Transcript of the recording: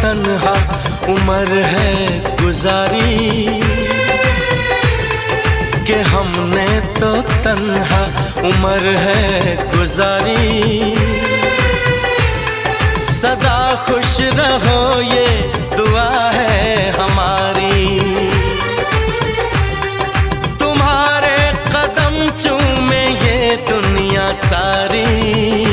तन्हा उम्र है गुजारी, कि हमने तो तन्हा उम्र है गुजारी। सदा खुश रहो ये दुआ है हमारी, तुम्हारे कदम चूमे ये दुनिया सारी।